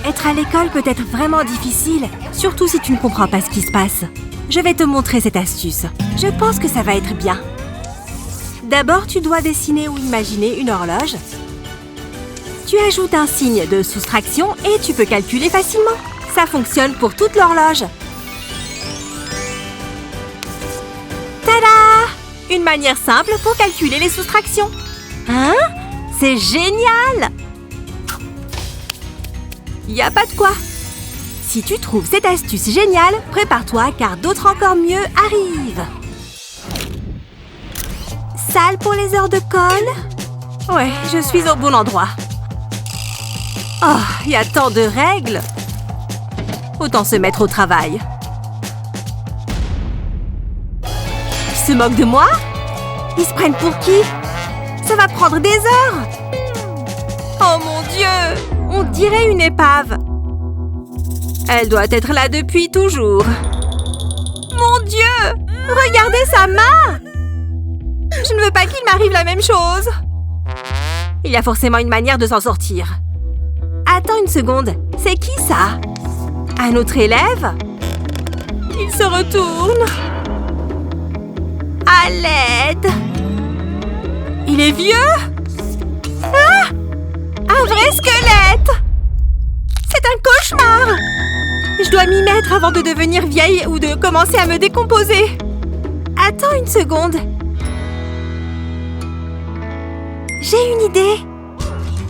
Être à l'école peut être vraiment difficile, surtout si tu ne comprends pas ce qui se passe. Je vais te montrer cette astuce. Je pense que ça va être bien. D'abord, tu dois dessiner ou imaginer une horloge. Tu ajoutes un signe de soustraction et tu peux calculer facilement. Ça fonctionne pour toute l'horloge. Tada! Une manière simple pour calculer les soustractions. Hein? C'est génial! Y a pas de quoi. Si tu trouves cette astuce géniale, prépare-toi car d'autres encore mieux arrivent. Salle pour les heures de colle? Ouais, je suis au bon endroit. Oh, il y a tant de règles. Autant se mettre au travail. Ils se moquent de moi? Ils se prennent pour qui? Ça va prendre des heures. Oh mon Dieu! On dirait une épave. Elle doit être là depuis toujours. Mon Dieu! Regardez sa main! Je ne veux pas qu'il m'arrive la même chose. Il y a forcément une manière de s'en sortir. Attends une seconde. C'est qui ça? Un autre élève? Il se retourne. À l'aide! Il est vieux? Ah! Un vrai squelette! C'est un cauchemar! Je dois m'y mettre avant de devenir vieille ou de commencer à me décomposer. Attends une seconde. J'ai une idée.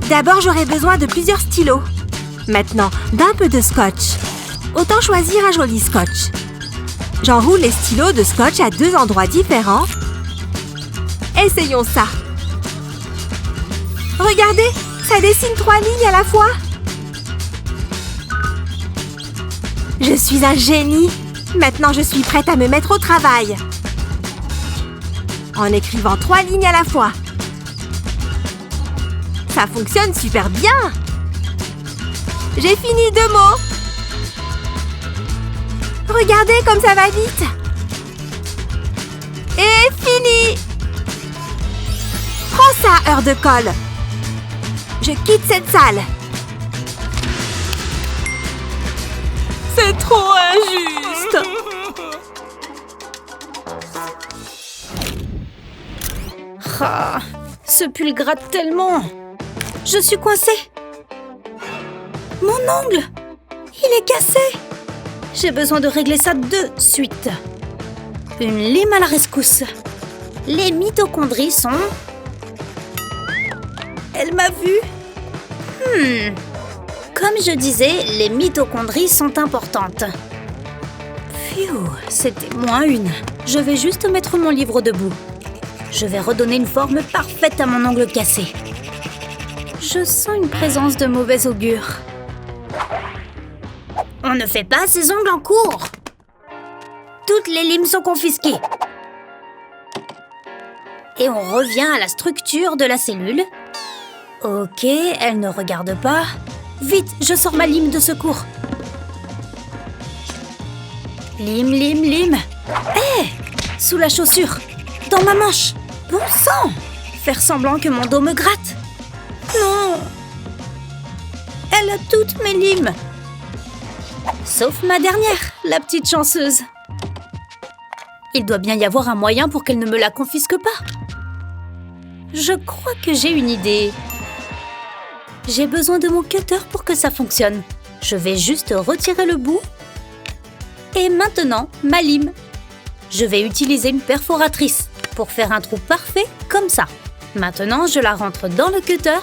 D'abord, j'aurai besoin de plusieurs stylos. Maintenant, d'un peu de scotch. Autant choisir un joli scotch. J'enroule les stylos de scotch à 2 endroits différents. Essayons ça. Regardez, ça dessine 3 lignes à la fois. Je suis un génie. Maintenant, je suis prête à me mettre au travail. En écrivant 3 lignes à la fois. Ça fonctionne super bien. J'ai fini 2 mots. Regardez comme ça va vite. Et fini. Prends ça, heure de colle. Je quitte cette salle. C'est trop injuste. Ah, ce pull gratte tellement. Je suis coincée. Mon ongle, il est cassé. J'ai besoin de régler ça de suite. Une lime à la rescousse. Les mitochondries sont... Elle m'a vue. Comme je disais, les mitochondries sont importantes. Phew, c'était moins une. Je vais juste mettre mon livre debout. Je vais redonner une forme parfaite à mon ongle cassé. Je sens une présence de mauvais augure. On ne fait pas ses ongles en cours. Toutes les limes sont confisquées. Et on revient à la structure de la cellule. Ok, elle ne regarde pas. Vite, je sors ma lime de secours. Lime, lime, lime. Hé! Sous la chaussure. Dans ma manche. Bon sang! Faire semblant que mon dos me gratte. Non! Elle a toutes mes limes. Sauf ma dernière, la petite chanceuse. Il doit bien y avoir un moyen pour qu'elle ne me la confisque pas. Je crois que j'ai une idée. J'ai besoin de mon cutter pour que ça fonctionne. Je vais juste retirer le bout. Et maintenant, ma lime. Je vais utiliser une perforatrice pour faire un trou parfait comme ça. Maintenant, je la rentre dans le cutter.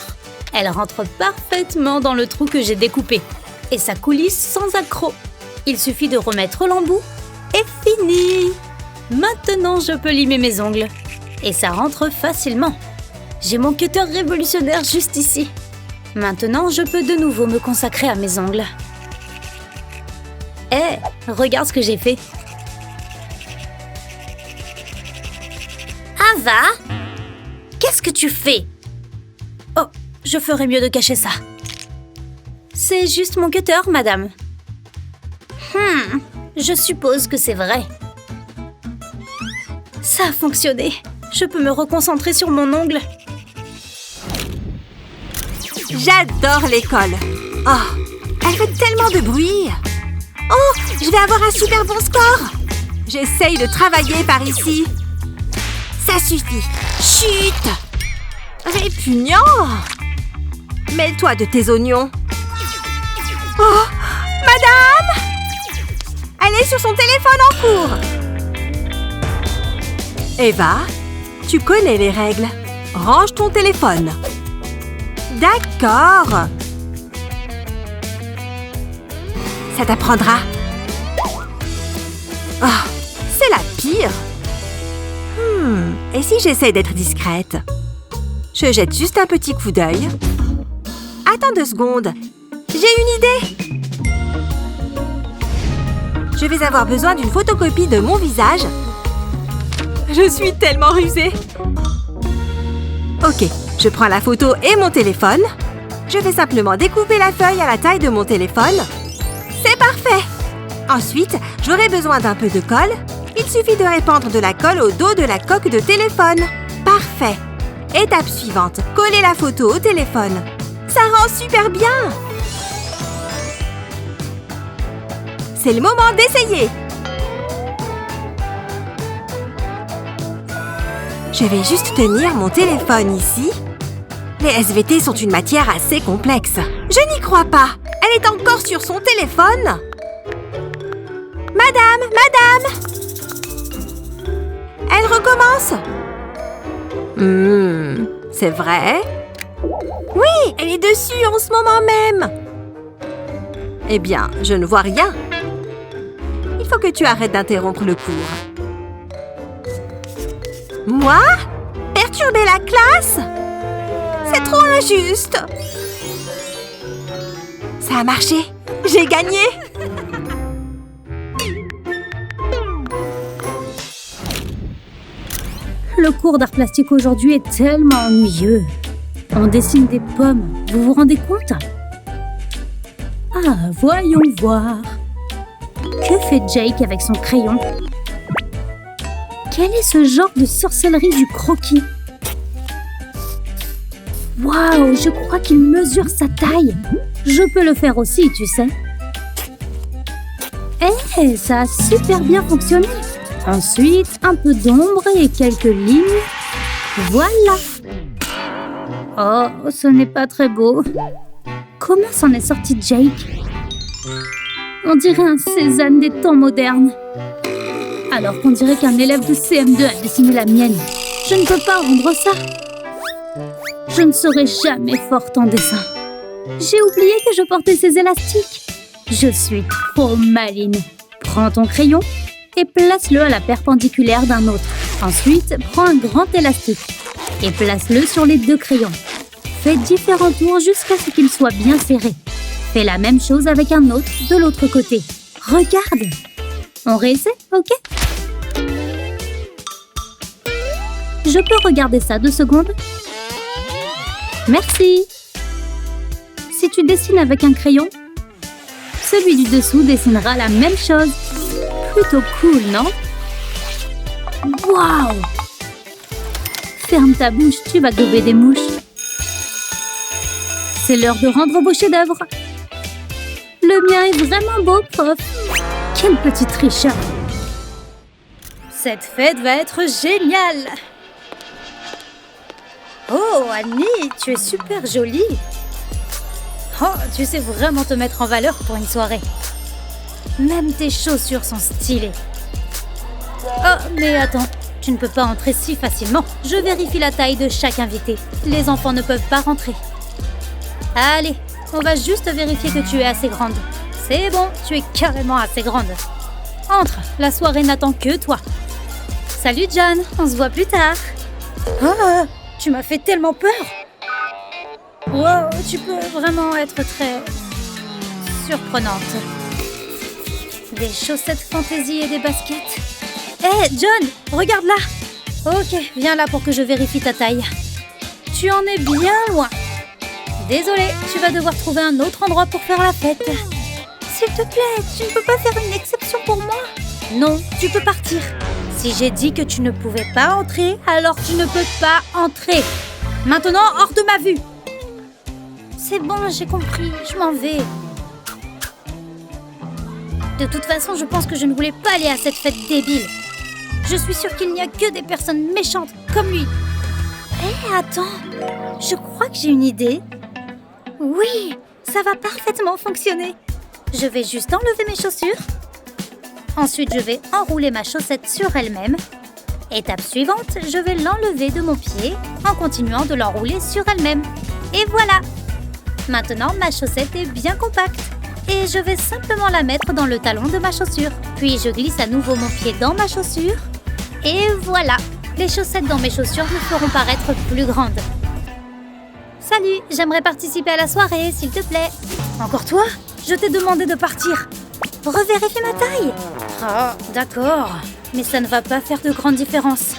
Elle rentre parfaitement dans le trou que j'ai découpé. Et ça coulisse sans accroc. Il suffit de remettre l'embout et fini. Maintenant, je peux limer mes ongles. Et ça rentre facilement. J'ai mon cutter révolutionnaire juste ici. Maintenant, je peux de nouveau me consacrer à mes ongles. Hé, regarde ce que j'ai fait. Ava, qu'est-ce que tu fais? Oh, je ferais mieux de cacher ça. C'est juste mon cutter, madame. Je suppose que c'est vrai. Ça a fonctionné. Je peux me reconcentrer sur mon ongle. J'adore l'école. Oh, elle fait tant de bruit. Oh, je vais avoir un super bon score. J'essaye de travailler par ici. Ça suffit. Chut! Répugnant! Mêle-toi de tes oignons. Oh! Madame! Elle est sur son téléphone en cours. Eva, tu connais les règles. Range ton téléphone. D'accord. Ça t'apprendra. Oh, c'est la pire. Et si j'essaie d'être discrète? Je jette juste un petit coup d'œil. Attends 2 secondes. J'ai une idée. Je vais avoir besoin d'une photocopie de mon visage. Je suis tellement rusée. Ok, je prends la photo et mon téléphone. Je vais simplement découper la feuille à la taille de mon téléphone. C'est parfait. Ensuite, j'aurai besoin d'un peu de colle. Il suffit de répandre de la colle au dos de la coque de téléphone. Parfait. Étape suivante, coller la photo au téléphone. Ça rend super bien. C'est le moment d'essayer. Je vais juste tenir mon téléphone ici. Les SVT sont une matière assez complexe. Je n'y crois pas. Elle est encore sur son téléphone. Madame, madame! Elle recommence. C'est vrai? Oui, elle est dessus en ce moment même. Eh bien, je ne vois rien. Il faut que tu arrêtes d'interrompre le cours. Moi? Perturber la classe? C'est trop injuste. Ça a marché. J'ai gagné. Le cours d'art plastique aujourd'hui est tellement ennuyeux. On dessine des pommes, vous vous rendez compte? Ah, voyons voir. Que fait Jake avec son crayon? Quel est ce genre de sorcellerie du croquis? Waouh, je crois qu'il mesure sa taille. Je peux le faire aussi, tu sais. Eh, ça a super bien fonctionné. Ensuite, un peu d'ombre et quelques lignes. Voilà. Oh, ce n'est pas très beau. Comment s'en est sorti Jake? On dirait un Cézanne des temps modernes. Alors qu'on dirait qu'un élève de CM2 a dessiné la mienne. Je ne peux pas rendre ça. Je ne serai jamais forte en dessin. J'ai oublié que je portais ces élastiques. Je suis trop maline. Prends ton crayon et place-le à la perpendiculaire d'un autre. Ensuite, prends un grand élastique et place-le sur les 2 crayons. Fais différents tours jusqu'à ce qu'il soit bien serré. Fais la même chose avec un autre de l'autre côté. Regarde! On réessaie, ok? Je peux regarder ça 2 secondes? Merci! Si tu dessines avec un crayon, celui du dessous dessinera la même chose. Plutôt cool, non? Waouh! Ferme ta bouche, tu vas gober des mouches. C'est l'heure de rendre beau chef-d'œuvre. Le mien est vraiment beau, prof. Quel petit tricheur! Cette fête va être géniale! Oh, Annie, tu es super jolie! Oh, tu sais vraiment te mettre en valeur pour une soirée. Même tes chaussures sont stylées. Oh, mais attends, tu ne peux pas entrer si facilement. Je vérifie la taille de chaque invité. Les enfants ne peuvent pas rentrer. Allez, on va juste vérifier que tu es assez grande. C'est bon, tu es carrément assez grande. Entre, la soirée n'attend que toi. Salut John, on se voit plus tard. Oh, tu m'as fait tellement peur. Wow, tu peux vraiment être très surprenante. Des chaussettes fantaisie et des baskets. Hé, John, regarde là. Ok, viens là pour que je vérifie ta taille. Tu en es bien loin. Désolée, tu vas devoir trouver un autre endroit pour faire la fête. S'il te plaît, tu ne peux pas faire une exception pour moi? Non, tu peux partir. Si j'ai dit que tu ne pouvais pas entrer, alors tu ne peux pas entrer. Maintenant, hors de ma vue. C'est bon, j'ai compris, je m'en vais. De toute façon, je pense que je ne voulais pas aller à cette fête débile. Je suis sûre qu'il n'y a que des personnes méchantes comme lui. Hé, attends. Je crois que j'ai une idée. Oui, ça va parfaitement fonctionner. Je vais juste enlever mes chaussures. Ensuite, je vais enrouler ma chaussette sur elle-même. Étape suivante, je vais l'enlever de mon pied en continuant de l'enrouler sur elle-même. Et voilà! Maintenant, ma chaussette est bien compacte. Et je vais simplement la mettre dans le talon de ma chaussure. Puis je glisse à nouveau mon pied dans ma chaussure. Et voilà! Les chaussettes dans mes chaussures me feront paraître plus grandes. Salut, j'aimerais participer à la soirée, s'il te plaît. Encore toi? Je t'ai demandé de partir. Revérifie ma taille. Ah, d'accord. Mais ça ne va pas faire de grande différence.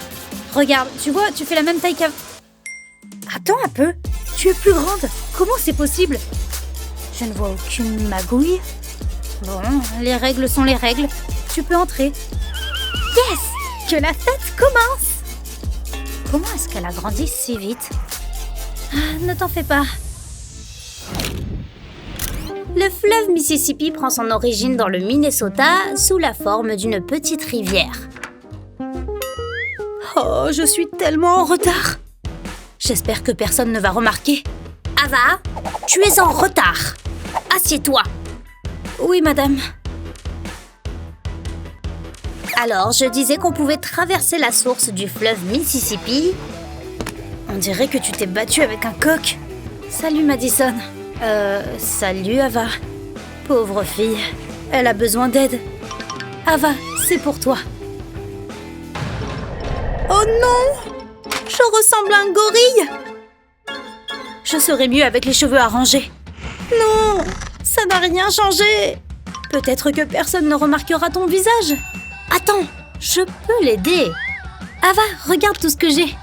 Regarde, tu vois, tu fais la même taille qu'avant. Attends un peu. Tu es plus grande. Comment c'est possible? Je ne vois aucune magouille. Bon, les règles sont les règles. Tu peux entrer. Yes! Que la fête commence! Comment est-ce qu'elle a grandi si vite? Ah, ne t'en fais pas. Le fleuve Mississippi prend son origine dans le Minnesota sous la forme d'une petite rivière. Oh, je suis tellement en retard. J'espère que personne ne va remarquer. Ava, tu es en retard. Assieds-toi. Oui, madame. Alors, je disais qu'on pouvait traverser la source du fleuve Mississippi. On dirait que tu t'es battue avec un coq. Salut, Madison. Salut, Ava. Pauvre fille, elle a besoin d'aide. Ava, c'est pour toi. Oh non! Je ressemble à un gorille. Je serais mieux avec les cheveux arrangés. Non, ça n'a rien changé. Peut-être que personne ne remarquera ton visage. Attends, je peux l'aider. Ava, regarde tout ce que j'ai.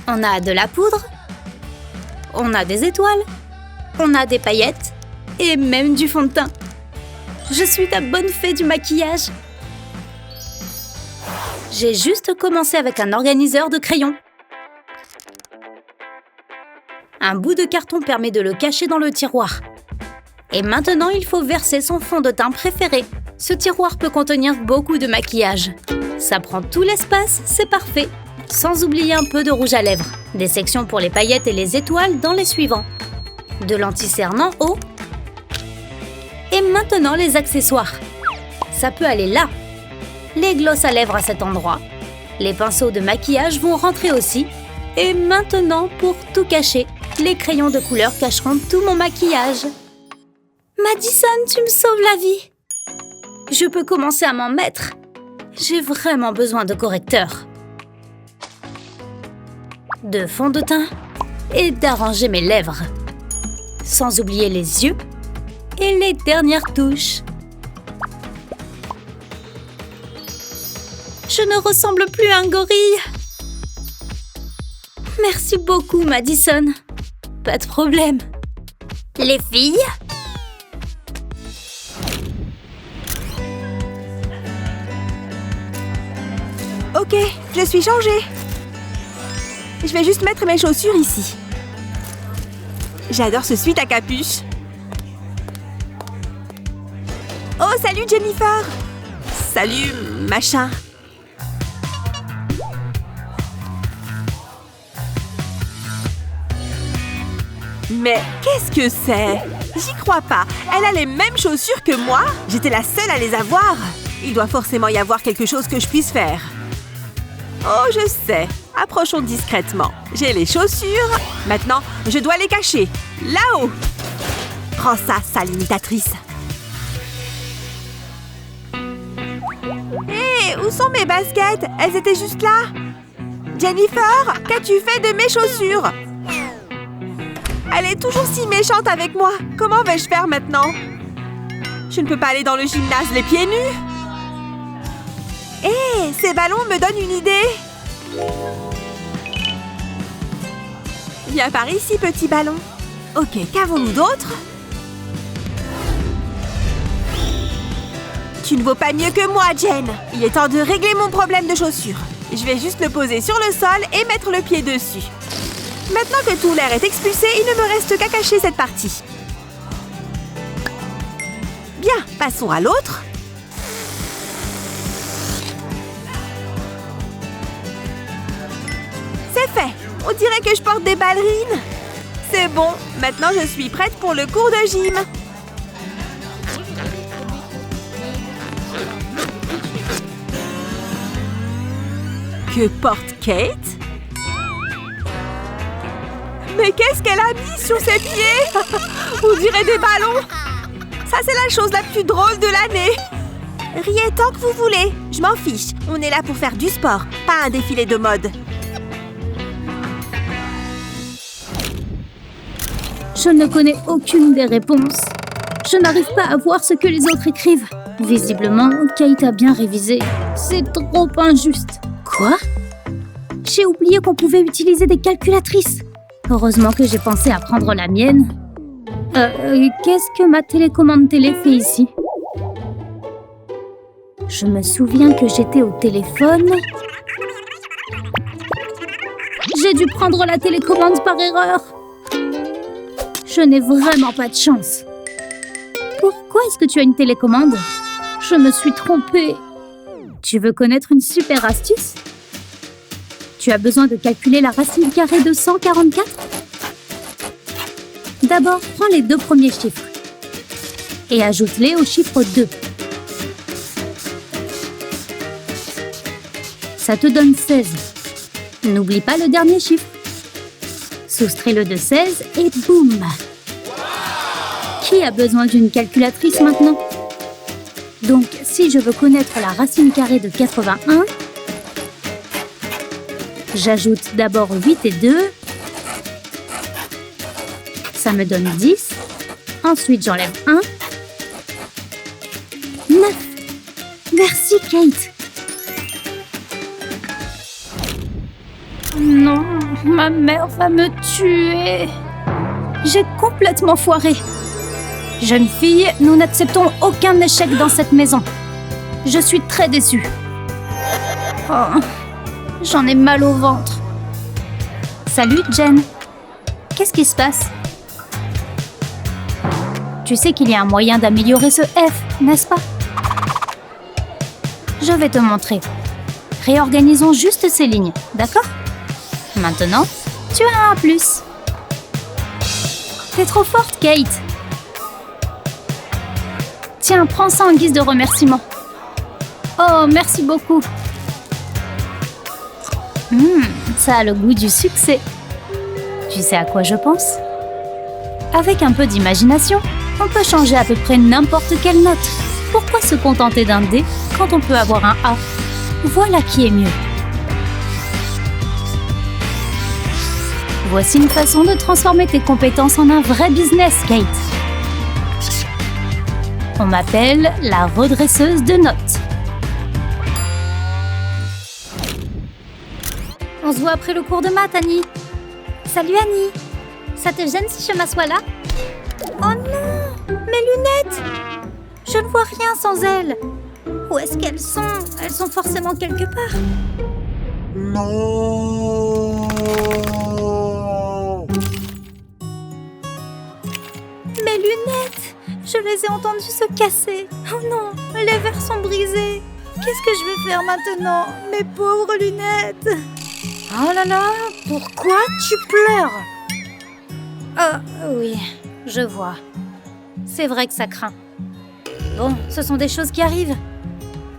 On a de la poudre. On a des étoiles. On a des paillettes. Et même du fond de teint. Je suis ta bonne fée du maquillage. J'ai juste commencé avec un organiseur de crayons. Un bout de carton permet de le cacher dans le tiroir. Et maintenant, il faut verser son fond de teint préféré. Ce tiroir peut contenir beaucoup de maquillage. Ça prend tout l'espace, c'est parfait. Sans oublier un peu de rouge à lèvres. Des sections pour les paillettes et les étoiles dans les suivants. De l'anti-cerne en haut. Et maintenant, les accessoires. Ça peut aller là. Les glosses à lèvres à cet endroit. Les pinceaux de maquillage vont rentrer aussi. Et maintenant, pour tout cacher, les crayons de couleur cacheront tout mon maquillage. Madison, tu me sauves la vie. Je peux commencer à m'en mettre. J'ai vraiment besoin de correcteur. De fond de teint et d'arranger mes lèvres. Sans oublier les yeux et les dernières touches. Je ne ressemble plus à un gorille. Merci beaucoup, Madison. Pas de problème. Les filles? Ok, je suis changée. Je vais juste mettre mes chaussures ici. J'adore ce sweat à capuche. Oh, salut Jennifer. Salut, machin. Mais qu'est-ce que c'est? J'y crois pas. Elle a les mêmes chaussures que moi. J'étais la seule à les avoir. Il doit forcément y avoir quelque chose que je puisse faire. Oh, je sais. Approchons discrètement. J'ai les chaussures. Maintenant, je dois les cacher. Là-haut. Prends ça, sale imitatrice. Hé, où sont mes baskets? Elles étaient juste là. Jennifer, qu'as-tu fait de mes chaussures? Elle est toujours si méchante avec moi. Comment vais-je faire maintenant? Je ne peux pas aller dans le gymnase les pieds nus. Hé, ces ballons me donnent une idée. Viens par ici, petit ballon. Ok, qu'avons-nous d'autre? Tu ne vaux pas mieux que moi, Jen. Il est temps de régler mon problème de chaussures. Je vais juste le poser sur le sol et mettre le pied dessus. Maintenant que tout l'air est expulsé, il ne me reste qu'à cacher cette partie. Passons à l'autre. C'est fait. On dirait que je porte des ballerines. C'est bon. Maintenant, je suis prête pour le cours de gym. Que porte Kate? Mais qu'est-ce qu'elle a mis sur ses pieds? On dirait des ballons. Ça, c'est la chose la plus drôle de l'année. Riez tant que vous voulez. Je m'en fiche. On est là pour faire du sport, pas un défilé de mode. Je ne connais aucune des réponses. Je n'arrive pas à voir ce que les autres écrivent. Visiblement, Kate a bien révisé. C'est trop injuste. Quoi? J'ai oublié qu'on pouvait utiliser des calculatrices. Heureusement que j'ai pensé à prendre la mienne. Qu'est-ce que ma télécommande télé fait ici? Je me souviens que j'étais au téléphone. J'ai dû prendre la télécommande par erreur. Je n'ai vraiment pas de chance. Pourquoi est-ce que tu as une télécommande? Je me suis trompée. Tu veux connaître une super astuce? Tu as besoin de calculer la racine carrée de 144? D'abord, prends les 2 premiers chiffres et ajoute-les au chiffre 2. Ça te donne 16. N'oublie pas le dernier chiffre. Soustrais-le de 16 et boum! Qui a besoin d'une calculatrice maintenant? Donc, si je veux connaître la racine carrée de 81, j'ajoute d'abord 8 et 2. Ça me donne 10. Ensuite, j'enlève 1. 9. Merci, Kate. Non, ma mère va me tuer. J'ai complètement foiré. Jeune fille, nous n'acceptons aucun échec dans cette maison. Je suis très déçue. Oh, j'en ai mal au ventre. Salut, Jen. Qu'est-ce qui se passe? Tu sais qu'il y a un moyen d'améliorer ce F, n'est-ce pas? Je vais te montrer. Réorganisons juste ces lignes, d'accord? Maintenant, tu as un plus. T'es trop forte, Kate. Tiens, prends ça en guise de remerciement. Oh, merci beaucoup. Ça a le goût du succès. Tu sais à quoi je pense? Avec un peu d'imagination, on peut changer à peu près n'importe quelle note. Pourquoi se contenter d'un D quand on peut avoir un A? Voilà qui est mieux. Voici une façon de transformer tes compétences en un vrai business, Kate. On m'appelle la redresseuse de notes. On se voit après le cours de maths, Annie. Salut, Annie. Ça te gêne si je m'assois là? Oh non, mes lunettes! Je ne vois rien sans elles. Où est-ce qu'elles sont? Elles sont forcément quelque part. Non. Mes lunettes! Je les ai entendues se casser. Oh non, les verres sont brisés. Qu'est-ce que je vais faire maintenant? Mes pauvres lunettes! Oh là là, pourquoi tu pleures? Oh oui, je vois. C'est vrai que ça craint. Bon, ce sont des choses qui arrivent.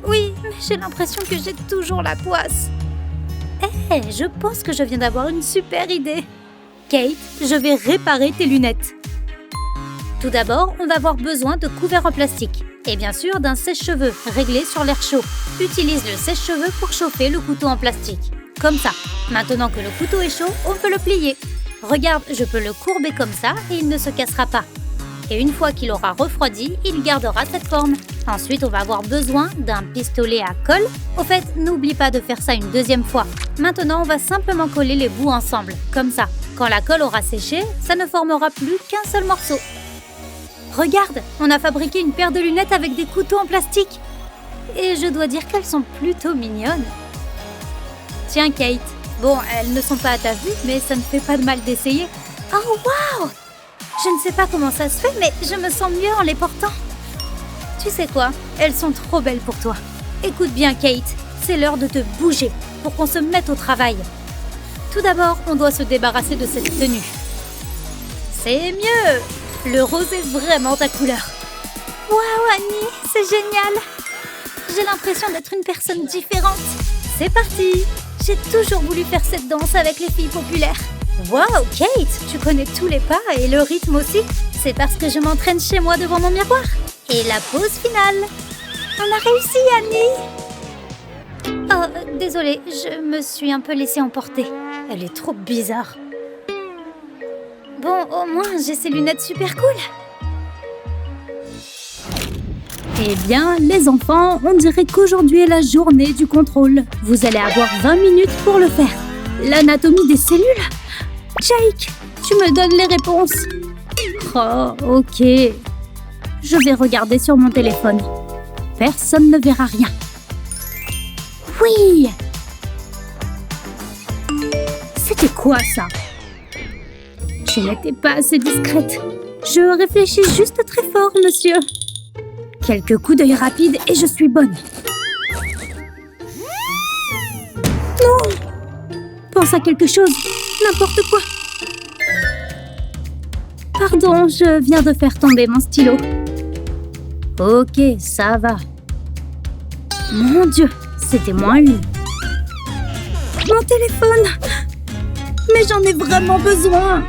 Oui, mais j'ai l'impression que j'ai toujours la poisse. Je pense que je viens d'avoir une super idée. Kate, je vais réparer tes lunettes. Tout d'abord, on va avoir besoin de couverts en plastique. Et bien sûr, d'un sèche-cheveux réglé sur l'air chaud. Utilise le sèche-cheveux pour chauffer le couteau en plastique. Comme ça. Maintenant que le couteau est chaud, on peut le plier. Regarde, je peux le courber comme ça et il ne se cassera pas. Et une fois qu'il aura refroidi, il gardera cette forme. Ensuite, on va avoir besoin d'un pistolet à colle. Au fait, n'oublie pas de faire ça une deuxième fois. Maintenant, on va simplement coller les bouts ensemble, comme ça. Quand la colle aura séché, ça ne formera plus qu'un seul morceau. Regarde, on a fabriqué une paire de lunettes avec des couteaux en plastique. Et je dois dire qu'elles sont plutôt mignonnes. Tiens, Kate. Bon, elles ne sont pas à ta vue, mais ça ne fait pas de mal d'essayer. Oh, waouh! Je ne sais pas comment ça se fait, mais je me sens mieux en les portant. Tu sais quoi? Elles sont trop belles pour toi. Écoute bien, Kate, c'est l'heure de te bouger pour qu'on se mette au travail. Tout d'abord, on doit se débarrasser de cette tenue. C'est mieux! Le rose est vraiment ta couleur. Waouh, Annie, c'est génial! J'ai l'impression d'être une personne différente. C'est parti! J'ai toujours voulu faire cette danse avec les filles populaires. Waouh, Kate, tu connais tous les pas et le rythme aussi. C'est parce que je m'entraîne chez moi devant mon miroir. Et la pause finale. On a réussi, Annie! Oh, désolée, je me suis un peu laissée emporter. Elle est trop bizarre. Bon, au moins, j'ai ces lunettes super cool. Eh bien, les enfants, on dirait qu'aujourd'hui est la journée du contrôle. Vous allez avoir 20 minutes pour le faire. L'anatomie des cellules? Jake, tu me donnes les réponses. Oh, ok. Je vais regarder sur mon téléphone. Personne ne verra rien. Oui! C'était quoi ça? Je n'étais pas assez discrète. Je réfléchis juste très fort, monsieur. Quelques coups d'œil rapides et je suis bonne. Non! Pense à quelque chose, n'importe quoi. Pardon, je viens de faire tomber mon stylo. Ok, ça va. Mon Dieu, c'était moins lui. Mon téléphone! Mais j'en ai vraiment besoin!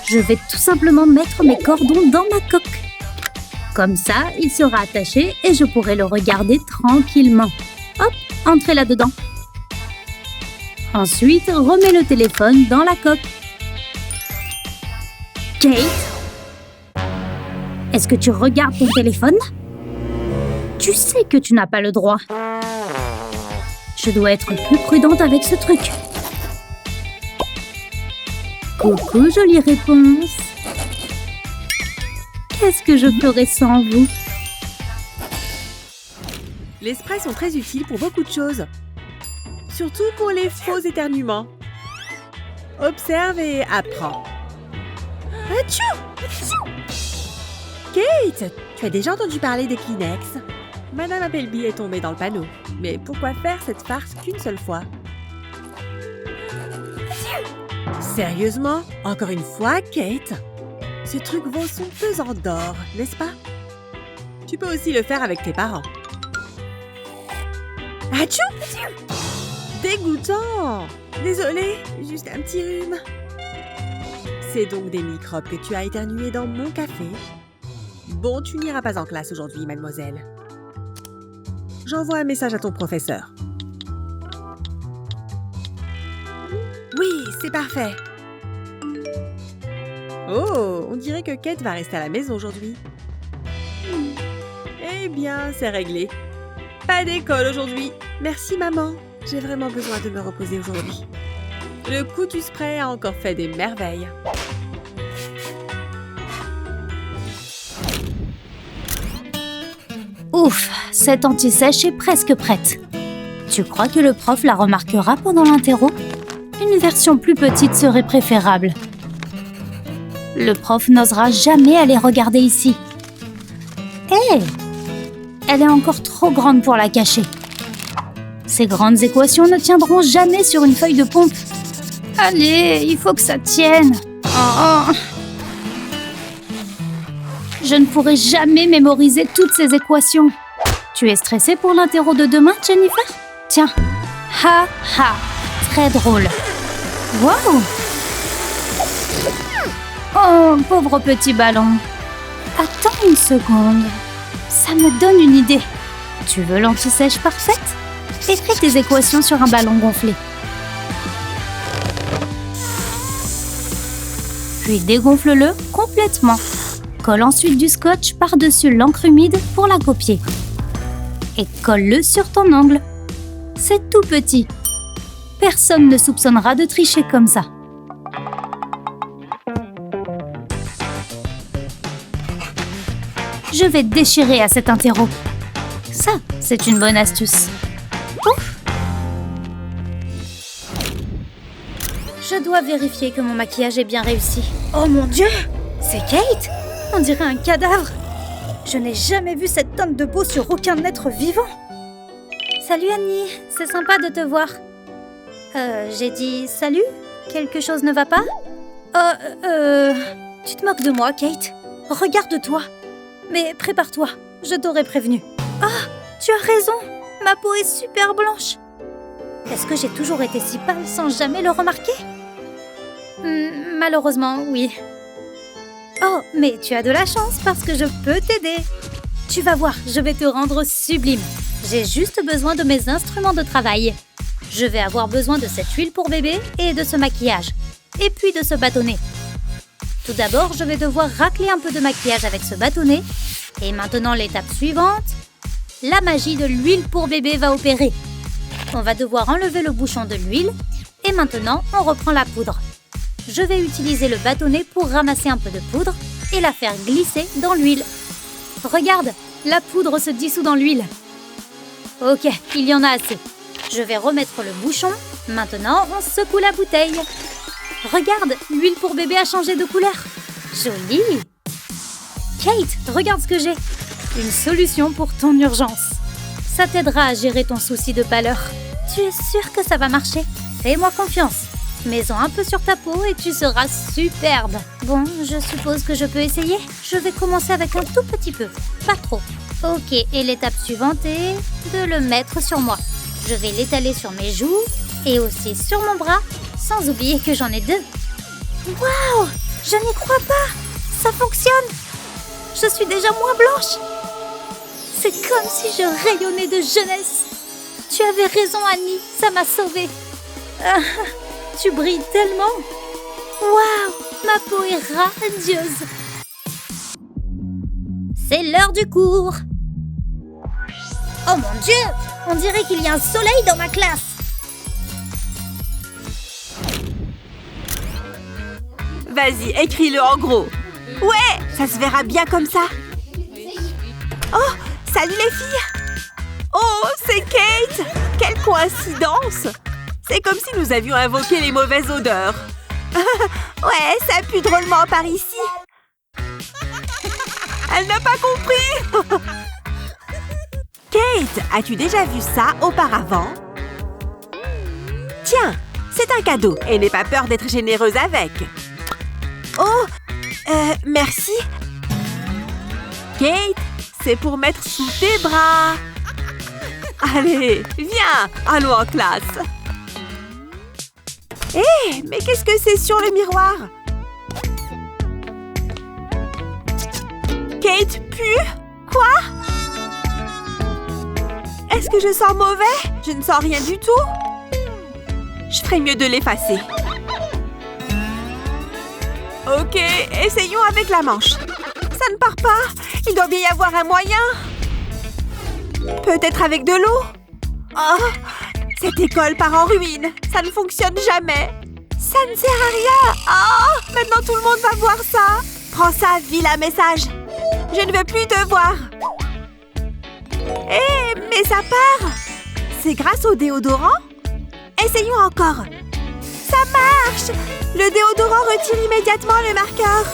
Je vais tout simplement mettre mes cordons dans ma coque. Comme ça, il sera attaché et je pourrai le regarder tranquillement. Hop, entrez là-dedans. Ensuite, remets le téléphone dans la coque. Kate, est-ce que tu regardes ton téléphone? Tu sais que tu n'as pas le droit. Je dois être plus prudente avec ce truc. Coucou, jolie réponse. Qu'est-ce que je ferais sans vous? Les sprays sont très utiles pour beaucoup de choses. Surtout pour les faux éternuements. Observe et apprends. Atchou! Kate, tu as déjà entendu parler des Kleenex? Madame Appleby est tombée dans le panneau. Mais pourquoi faire cette farce qu'une seule fois? Sérieusement? Encore une fois, Kate? Ce truc vaut son pesant d'or, n'est-ce pas? Tu peux aussi le faire avec tes parents. Atchou! Dégoûtant! Désolée, juste un petit rhume. C'est donc des microbes que tu as éternués dans mon café? Bon, tu n'iras pas en classe aujourd'hui, mademoiselle. J'envoie un message à ton professeur. Oui, c'est parfait. Oh, on dirait que Kate va rester à la maison aujourd'hui. Eh bien, c'est réglé. Pas d'école aujourd'hui. Merci, maman. J'ai vraiment besoin de me reposer aujourd'hui. Le coup du spray a encore fait des merveilles. Ouf, cette anti-sèche est presque prête. Tu crois que le prof la remarquera pendant l'interro? Une version plus petite serait préférable. Le prof n'osera jamais aller regarder ici. Hé! Elle est encore trop grande pour la cacher. Ces grandes équations ne tiendront jamais sur une feuille de pompe. Allez, il faut que ça tienne. Oh. Je ne pourrai jamais mémoriser toutes ces équations. Tu es stressée pour l'interro de demain, Jennifer? Tiens. Ha ha. Très drôle. Wow. Oh, pauvre petit ballon. Attends une seconde. Ça me donne une idée. Tu veux l'anti-sèche parfaite? Écris tes équations sur un ballon gonflé. Puis dégonfle-le complètement. Colle ensuite du scotch par-dessus l'encre humide pour la copier. Et colle-le sur ton ongle. C'est tout petit. Personne ne soupçonnera de tricher comme ça. Je vais déchirer à cet interro. Ça, c'est une bonne astuce. Ouf. Je dois vérifier que mon maquillage est bien réussi. Oh mon Dieu! C'est Kate? On dirait un cadavre. Je n'ai jamais vu cette teinte de peau sur aucun être vivant. Salut Annie, c'est sympa de te voir. J'ai dit salut? Quelque chose ne va pas? Tu te moques de moi, Kate? Regarde-toi. Mais prépare-toi, je t'aurais prévenu. Ah, tu as raison, ma peau est super blanche. Est-ce que j'ai toujours été si pâle sans jamais le remarquer? Malheureusement, oui. Oh, mais tu as de la chance parce que je peux t'aider. Tu vas voir, je vais te rendre sublime. J'ai juste besoin de mes instruments de travail. Je vais avoir besoin de cette huile pour bébé et de ce maquillage. Et puis de ce bâtonnet. Tout d'abord, je vais devoir racler un peu de maquillage avec ce bâtonnet. Et maintenant, l'étape suivante, la magie de l'huile pour bébé va opérer. On va devoir enlever le bouchon de l'huile. Et maintenant, on reprend la poudre. Je vais utiliser le bâtonnet pour ramasser un peu de poudre et la faire glisser dans l'huile. Regarde, la poudre se dissout dans l'huile. Ok, il y en a assez. Je vais remettre le bouchon. Maintenant, on secoue la bouteille. Regarde, l'huile pour bébé a changé de couleur. Joli! Kate, regarde ce que j'ai. Une solution pour ton urgence. Ça t'aidera à gérer ton souci de pâleur. Tu es sûre que ça va marcher? Fais-moi confiance. Mets-en un peu sur ta peau et tu seras superbe. Bon, je suppose que je peux essayer. Je vais commencer avec un tout petit peu, pas trop. Ok, et l'étape suivante est de le mettre sur moi. Je vais l'étaler sur mes joues et aussi sur mon bras, sans oublier que j'en ai 2. Waouh! Je n'y crois pas! Ça fonctionne! Je suis déjà moins blanche! C'est comme si je rayonnais de jeunesse! Tu avais raison, Annie, ça m'a sauvée! Tu brilles tellement! Waouh! Ma peau est radieuse! C'est l'heure du cours! Oh mon Dieu! On dirait qu'il y a un soleil dans ma classe! Vas-y, écris-le en gros. Ouais, ça se verra bien comme ça. Oh, salut les filles! Oh, c'est Kate! Quelle coïncidence! C'est comme si nous avions invoqué les mauvaises odeurs. Ouais, ça pue drôlement par ici. Elle n'a pas compris. Kate, as-tu déjà vu ça auparavant? Tiens, c'est un cadeau et n'aie pas peur d'être généreuse avec. Oh, merci. Kate, c'est pour mettre sous tes bras. Allez, viens, allons en classe. Hé, mais qu'est-ce que c'est sur le miroir? Kate pue? Quoi? Est-ce que je sens mauvais? Je ne sens rien du tout. Je ferais mieux de l'effacer. Ok, essayons avec la manche. Ça ne part pas. Il doit bien y avoir un moyen. Peut-être avec de l'eau? Oh, cette école part en ruine. Ça ne fonctionne jamais. Ça ne sert à rien. Oh, maintenant tout le monde va voir ça. Prends ça, vilain message. Je ne veux plus te voir. Hé, mais ça part. C'est grâce au déodorant? Essayons encore. Ça marche! Le déodorant retire immédiatement le marqueur.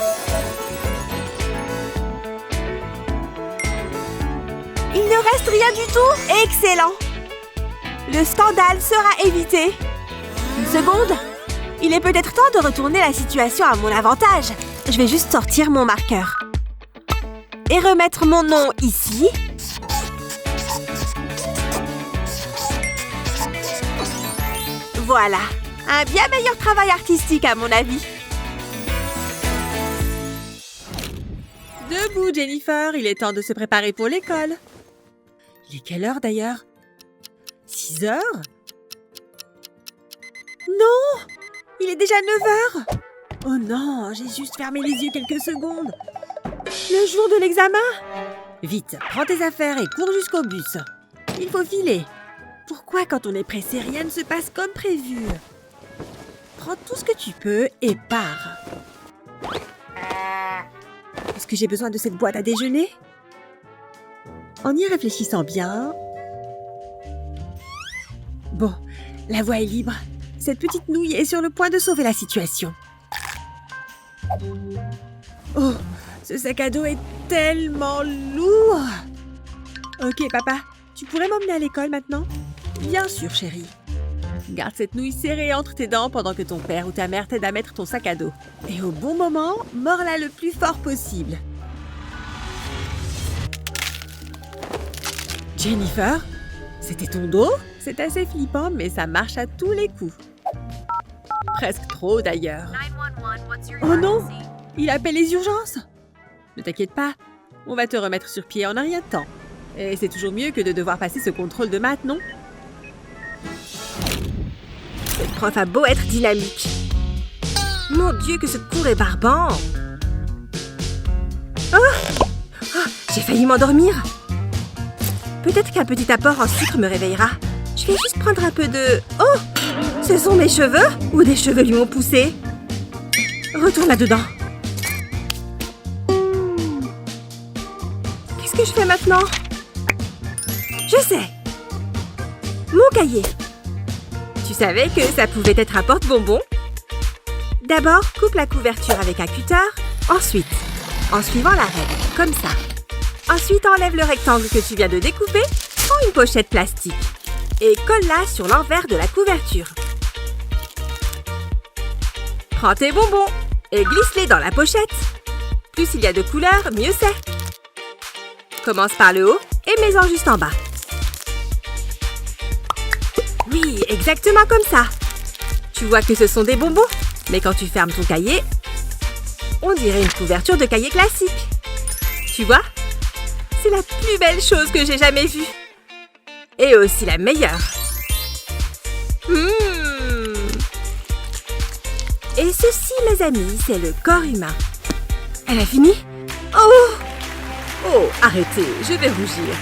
Il ne reste rien du tout. Excellent. Le scandale sera évité. Une seconde. Il est peut-être temps de retourner la situation à mon avantage. Je vais juste sortir mon marqueur. Et remettre mon nom ici. Voilà. Un bien meilleur travail artistique, à mon avis. Debout, Jennifer. Il est temps de se préparer pour l'école. Il est quelle heure, d'ailleurs? 6 heures? Non! Il est déjà 9 heures. Oh non, j'ai juste fermé les yeux quelques secondes. Le jour de l'examen? Vite, prends tes affaires et cours jusqu'au bus. Il faut filer. Pourquoi, quand on est pressé, rien ne se passe comme prévu? Prends tout ce que tu peux et pars. Est-ce que j'ai besoin de cette boîte à déjeuner? En y réfléchissant bien... Bon, la voie est libre. Cette petite nouille est sur le point de sauver la situation. Oh, Ce sac à dos est tellement lourd. Ok, papa, tu pourrais m'emmener à l'école maintenant? Bien sûr, chérie. Garde cette nouille serrée entre tes dents pendant que ton père ou ta mère t'aide à mettre ton sac à dos. Et au bon moment, mords-la le plus fort possible. Jennifer, c'était ton dos? C'est assez flippant, mais ça marche à tous les coups. Presque trop, d'ailleurs. Oh non! Il appelle les urgences! Ne t'inquiète pas, on va te remettre sur pied en un rien de temps. Et c'est toujours mieux que de devoir passer ce contrôle de maths, non? Cette prof a beau être dynamique. Mon Dieu, que ce cours est barbant! Oh! Oh, j'ai failli m'endormir! Peut-être qu'un petit apport en sucre me réveillera. Je vais juste prendre un peu de... Oh! Ce sont mes cheveux? Ou des cheveux lui ont poussé? Retourne là-dedans. Qu'est-ce que je fais maintenant? Je sais! Mon cahier. Tu savais que ça pouvait être un porte-bonbon? D'abord, coupe la couverture avec un cutter. Ensuite, en suivant la règle, comme ça. Ensuite, enlève le rectangle que tu viens de découper. Prends une pochette plastique et colle-la sur l'envers de la couverture. Prends tes bonbons et glisse-les dans la pochette. Plus il y a de couleurs, mieux c'est. Commence par le haut et mets-en juste en bas. Oui, exactement comme ça. Tu vois que ce sont des bonbons, mais quand tu fermes ton cahier, on dirait une couverture de cahier classique. Tu vois? C'est la plus belle chose que j'ai jamais vue. Et aussi la meilleure. Et ceci, mes amis, c'est le corps humain. Elle a fini? Oh! Oh, arrêtez, je vais rougir.